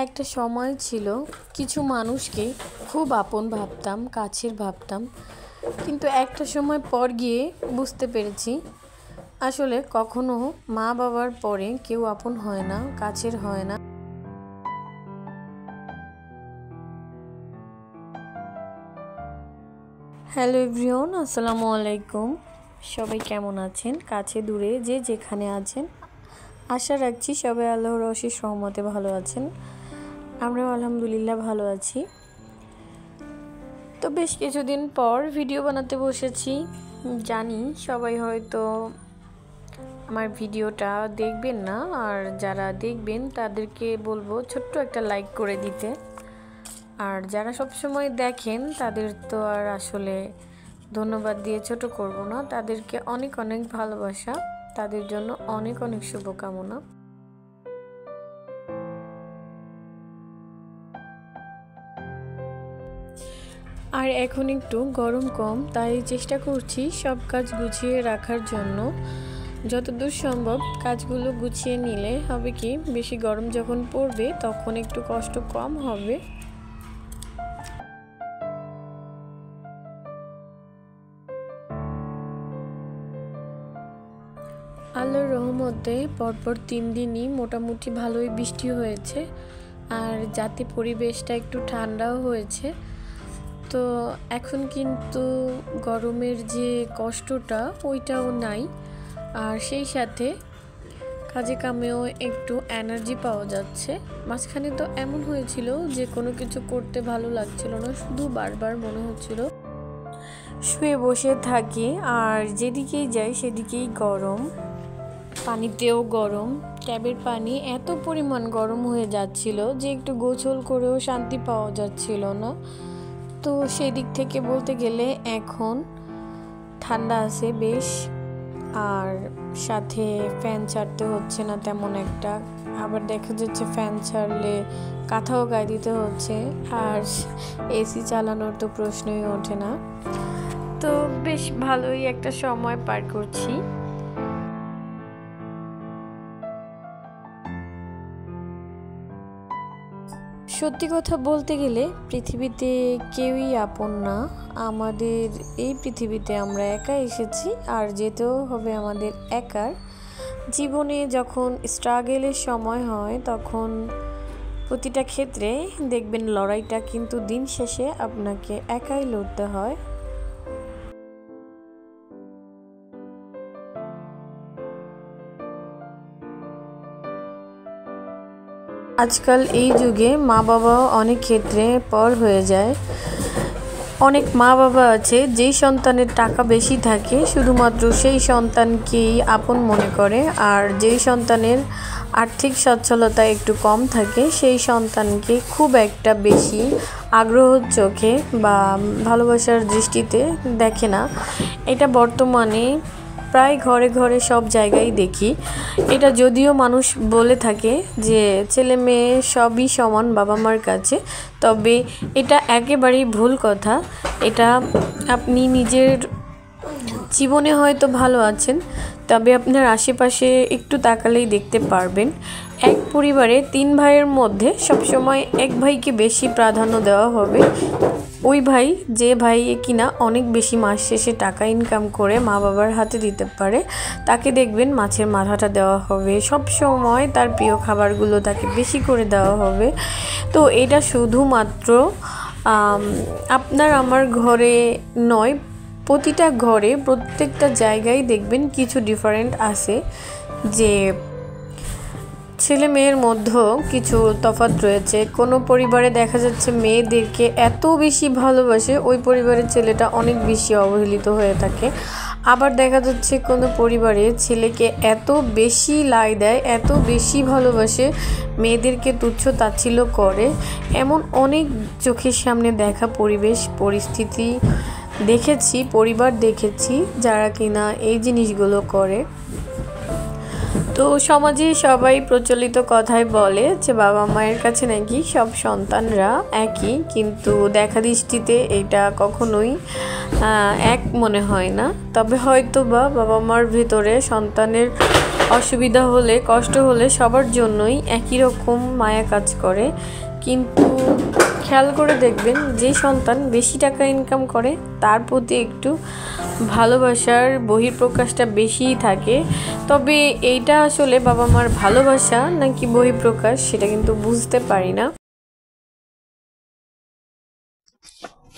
একটা সময় ছিল কিছু মানুষকে খুব আপন ভাবতাম, কাছের ভাবতাম। কিন্তু একটা সময় পর গিয়ে বুঝতে পেরেছি আসলে কখনো মা বাবার পরে কেউ আপন হয় না, কাছের হয় না। হ্যালো এভরিওয়ান, আসসালামু আলাইকুম। সবাই কেমন আছেন? কাছে দূরে যে যেখানে আছেন, আশা রাখছি সবাই আল্লাহর অশেষ রহমতে ভালো আছেন। আমরাও আলহামদুলিল্লাহ ভালো আছি। তো বেশ কিছুদিন পর ভিডিও বানাতে বসেছি। জানি সবাই হয়তো আমার ভিডিওটা দেখবেন না, আর যারা দেখবেন তাদেরকে বলবো ছোট্ট একটা লাইক করে দিতে। আর যারা সবসময় দেখেন তাদের তো আর আসলে ধন্যবাদ দিয়ে ছোট করব না, তাদেরকে অনেক অনেক ভালোবাসা, তাদের জন্য অনেক অনেক শুভকামনা। আর এখন একটু গরম কম, তাই চেষ্টা করছি সব কাজ গুছিয়ে রাখার জন্য। যতদূর সম্ভব কাজগুলো গুছিয়ে নিলে হবে কি, বেশি গরম যখন পড়বে তখন একটু কষ্ট কম হবে। আল্লাহর রহমতে পরপর 3 দিনই মোটামুটি ভালোই বৃষ্টি হয়েছে, আর যাতে পরিবেশটা একটু ঠান্ডাও হয়েছে। তো এখন কিন্তু গরমের যে কষ্টটা ওইটাও নাই, আর সেই সাথে কাজে কামেও একটু এনার্জি পাওয়া যাচ্ছে। মাঝখানে তো এমন হয়েছিল যে কোনো কিছু করতে ভালো লাগছিল না, শুধু বারবার মনে হচ্ছিল শুয়ে বসে থাকি, আর যেদিকেই যাই সেদিকেই গরম। পানিতেও গরম, ট্যাবের পানি এত পরিমাণ গরম হয়ে যাচ্ছিল যে একটু গোসল করেও শান্তি পাওয়া যাচ্ছিল না। তো সেই দিক থেকে বলতে গেলে এখন ঠান্ডা আছে বেশ, আর সাথে ফ্যান ছাড়তে হচ্ছে না তেমন একটা। আবার দেখা যাচ্ছে ফ্যান ছাড়লে কাঁথাও গায়ে দিতে হচ্ছে, আর এসি চালানোর তো প্রশ্নই ওঠে না। তো বেশ ভালোই একটা সময় পার করছি। সত্যি কথা বলতে গেলে পৃথিবীতে কেউই আপন না। আমাদের এই পৃথিবীতে আমরা একা এসেছি, আর যেতেও হবে আমাদের একার। জীবনে যখন স্ট্রাগলের সময় হয় তখন প্রতিটা ক্ষেত্রে দেখবেন লড়াইটা কিন্তু দিন শেষে আপনাকে একাই লড়তে হয়। আজকাল এই যুগে মা বাবাও অনেক ক্ষেত্রে পর হয়ে যায়। অনেক মা বাবা আছে যেই সন্তানের টাকা বেশি থাকে শুধুমাত্র সেই সন্তানকেই আপন মনে করে, আর যেই সন্তানের আর্থিক সচ্ছলতা একটু কম থাকে সেই সন্তানকে খুব একটা বেশি আগ্রহের চোখে বা ভালোবাসার দৃষ্টিতে দেখে না। এটা বর্তমানে প্রায় ঘরে ঘরে সব জায়গায় দেখি। এটা যদিও মানুষ বলে থাকে যে ছেলে মেয়ে সবই সমান বাবা মার কাছে, তবে এটা একেবারেই ভুল কথা। এটা আপনি নিজের জীবনে হয়তো ভালো আছেন, তবে আপনার আশেপাশে একটু তাকালেই দেখতে পারবেন এক পরিবারে 3 ভাইয়ের মধ্যে সবসময় এক ভাইকে বেশি প্রাধান্য দেওয়া হবে। ওই ভাই যে ভাই কিনা অনেক বেশি মাস শেষে টাকা ইনকাম করে মা বাবার হাতে দিতে পারে, তাকে দেখবেন মাছের মাথাটা দেওয়া হবে, সব সময় তার প্রিয় খাবারগুলো তাকে বেশি করে দেওয়া হবে। তো এটা শুধুমাত্র আপনার আমার ঘরে নয়, প্রতিটা ঘরে প্রত্যেকটা জায়গায় দেখবেন কিছু ডিফারেন্ট আছে, যে ছেলে মেয়ের মধ্যেও কিছু তফাৎ রয়েছে। কোনো পরিবারে দেখা যাচ্ছে মেয়েদেরকে এত বেশি ভালোবাসে, ওই পরিবারের ছেলেটা অনেক বেশি অবহেলিত হয়ে থাকে। আবার দেখা যাচ্ছে কোনো পরিবারে ছেলেকে এত বেশি লাই দেয়, এত বেশি ভালোবাসে, মেয়েদেরকে তুচ্ছ তাচ্ছিল্য করে। এমন অনেক চোখের সামনে দেখা পরিবেশ পরিস্থিতি দেখেছি, পরিবার দেখেছি যারা কিনা এই জিনিসগুলো করে। তো সমাজে সবাই প্রচলিত কথায় বলে যে বাবা মায়ের কাছে নাকি সব সন্তানরা একই, কিন্তু দেখা দৃষ্টিতে এটা কখনোই এক মনে হয় না। তবে হয়তো বা বাবা মার ভিতরে সন্তানের অসুবিধা হলে কষ্ট হলে সবার জন্যই একই রকম মায়া কাজ করে। কিন্তু খেয়াল করে দেখবেন যে সন্তান বেশি টাকা ইনকাম করে তার প্রতি একটু ভালোবাসার বহিঃপ্রকাশটা বেশিই থাকে। তবে এইটা আসলে বাবা মার ভালোবাসা নাকি বহিঃপ্রকাশ সেটা কিন্তু বুঝতে পারি না।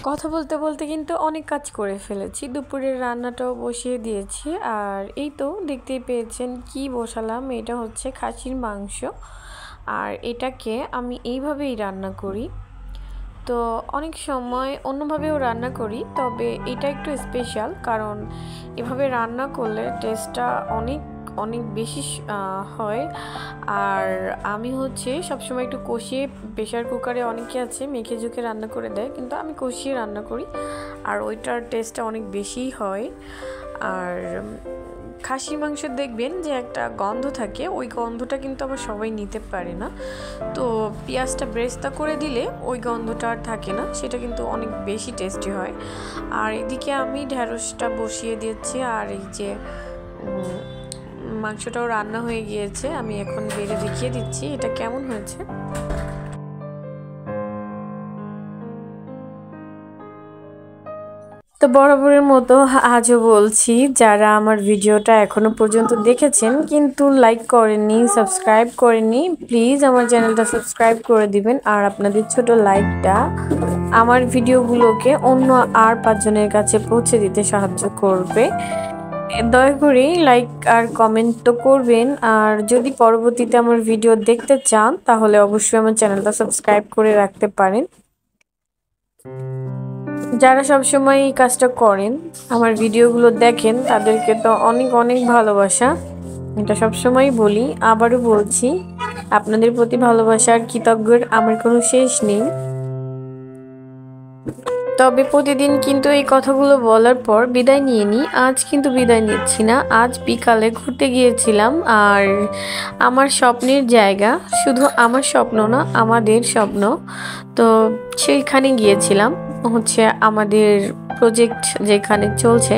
কথা বলতে বলতে কিন্তু অনেক কাজ করে ফেলেছি, দুপুরের রান্নাটাও বসিয়ে দিয়েছি। আর এই তো দেখতেই পেয়েছেন কি বসালাম, এটা হচ্ছে খাসির মাংস। আর এটাকে আমি এইভাবেই রান্না করি। তো অনেক সময় অন্যভাবেও রান্না করি, তবে এটা একটু স্পেশাল, কারণ এভাবে রান্না করলে টেস্টটা অনেক অনেক বেশি হয়। আর আমি হচ্ছে সবসময় একটু কষিয়ে, প্রেশার কুকারে অনেকে আছে মেখে ঝুঁকে রান্না করে দেয়, কিন্তু আমি কষিয়ে রান্না করি আর ওইটার টেস্টটা অনেক বেশিই হয়। আর খাসির মাংস দেখবেন যে একটা গন্ধ থাকে, ওই গন্ধটা কিন্তু আবার সবাই নিতে পারে না। তো পেঁয়াজটা ব্রেস্তা করে দিলে ওই গন্ধটা আর থাকে না, সেটা কিন্তু অনেক বেশি টেস্টি হয়। আর এদিকে আমি ঢেঁড়সটা বসিয়ে দিয়েছি, আর এই যে মাংসটাও রান্না হয়ে গিয়েছে। আমি এখন বেড়ে দেখিয়ে দিচ্ছি এটা কেমন হয়েছে। তো বরাবরের মতো আজও বলছি, যারা আমার ভিডিওটা এখনো পর্যন্ত দেখেছেন কিন্তু লাইক করেননি, সাবস্ক্রাইব করেননি, প্লিজ আমার চ্যানেলটা সাবস্ক্রাইব করে দিবেন। আর আপনাদের ছোট লাইকটা আমার ভিডিওগুলোকে অন্য আর 5 জনের কাছে পৌঁছে দিতে সাহায্য করবে। দয়া করে লাইক আর কমেন্ট তো করবেন। আর যদি পরবর্তীতে আমার ভিডিও দেখতে চান তাহলে অবশ্যই আমার চ্যানেলটা সাবস্ক্রাইব করে রাখতে পারেন। যারা সবসময় এই কাজটা করেন, আমার ভিডিওগুলো দেখেন, তাদেরকে তো অনেক অনেক ভালোবাসা। এটা সবসময় বলি, আবারও বলছি, আপনাদের প্রতি ভালোবাসার কৃতজ্ঞের আমার কোনো শেষ নেই। তবে প্রতিদিন কিন্তু এই কথাগুলো বলার পর বিদায় নিয়ে নিই, আজ কিন্তু বিদায় নিচ্ছি না। আজ বিকালে ঘুরতে গিয়েছিলাম, আর আমার স্বপ্নের জায়গা, শুধু আমার স্বপ্ন না আমাদের স্বপ্ন, তো সেইখানে গিয়েছিলাম। হচ্ছে আমাদের প্রজেক্ট যেখানে চলছে,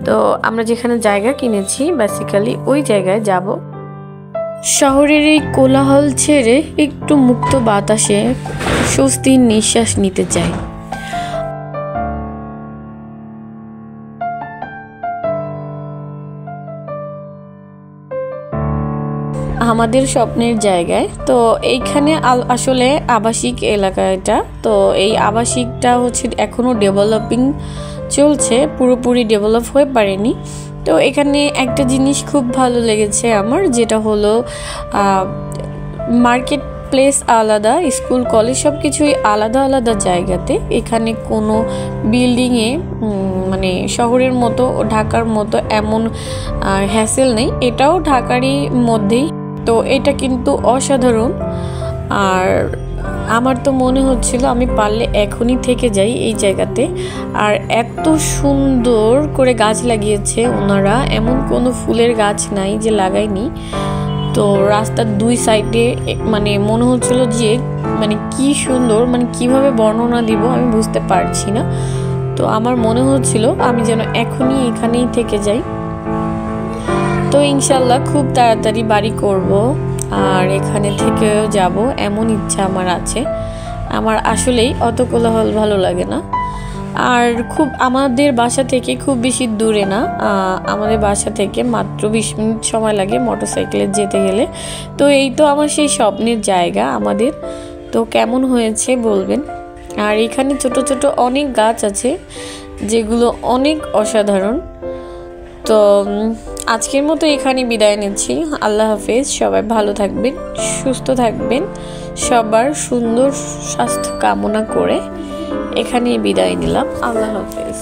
তো আমরা যেখানে জায়গা কিনেছি বেসিক্যালি ওই জায়গায় যাব। শহরের এই কোলাহল ছেড়ে একটু মুক্ত বাতাসে স্বস্তির নিঃশ্বাস নিতে চাই। আমাদের স্বপ্নের জায়গায়, তো এইখানে আসলে আবাসিক এলাকা এটা। তো এই আবাসিকটা হচ্ছে এখনো ডেভেলপিং চলছে, পুরোপুরি ডেভেলপ হয়ে পারেনি। তো এখানে একটা জিনিস খুব ভালো লেগেছে আমার, যেটা হলো মার্কেট প্লেস আলাদা, স্কুল কলেজ সব কিছুই আলাদা আলাদা জায়গাতে। এখানে কোনো বিল্ডিংয়ে মানে শহরের মতো, ঢাকার মতো এমন হ্যাসেল নেই, এটাও ঢাকারই মধ্যেই। তো এটা কিন্তু অসাধারণ। আর আমার তো মনে হচ্ছিল আমি পারলে এখনই থেকে যাই এই জায়গাতে। আর এত সুন্দর করে গাছ লাগিয়েছে ওনারা, এমন কোনো ফুলের গাছ নাই যে লাগায়নি। তো রাস্তার 2 সাইডে মানে মনে হচ্ছিল যে মানে কি সুন্দর, মানে কিভাবে বর্ণনা দিব আমি বুঝতে পারছি না। তো আমার মনে হচ্ছিল আমি যেন এখনই এখানেই থেকে যাই। তো ইনশাল্লাহ খুব তাড়াতাড়ি বাড়ি করব, আর এখানে থেকেও যাব এমন ইচ্ছা আমার আছে। আমার আসলেই অত কোলাহল ভালো লাগে না। আর খুব আমাদের বাসা থেকে খুব বেশি দূরে না, আমাদের বাসা থেকে মাত্র 20 মিনিট সময় লাগে মোটরসাইকেলে যেতে গেলে। তো এই তো আমার সেই স্বপ্নের জায়গা আমাদের। তো কেমন হয়েছে বলবেন। আর এখানে ছোট ছোট অনেক গাছ আছে যেগুলো অনেক অসাধারণ। তো আজকের মতো এখানে বিদায় নিচ্ছি। আল্লাহ হাফেজ। সবাই ভালো থাকবেন, সুস্থ থাকবেন, সবার সুন্দর স্বাস্থ্য কামনা করে এখানেই বিদায় নিলাম। আল্লাহ হাফেজ।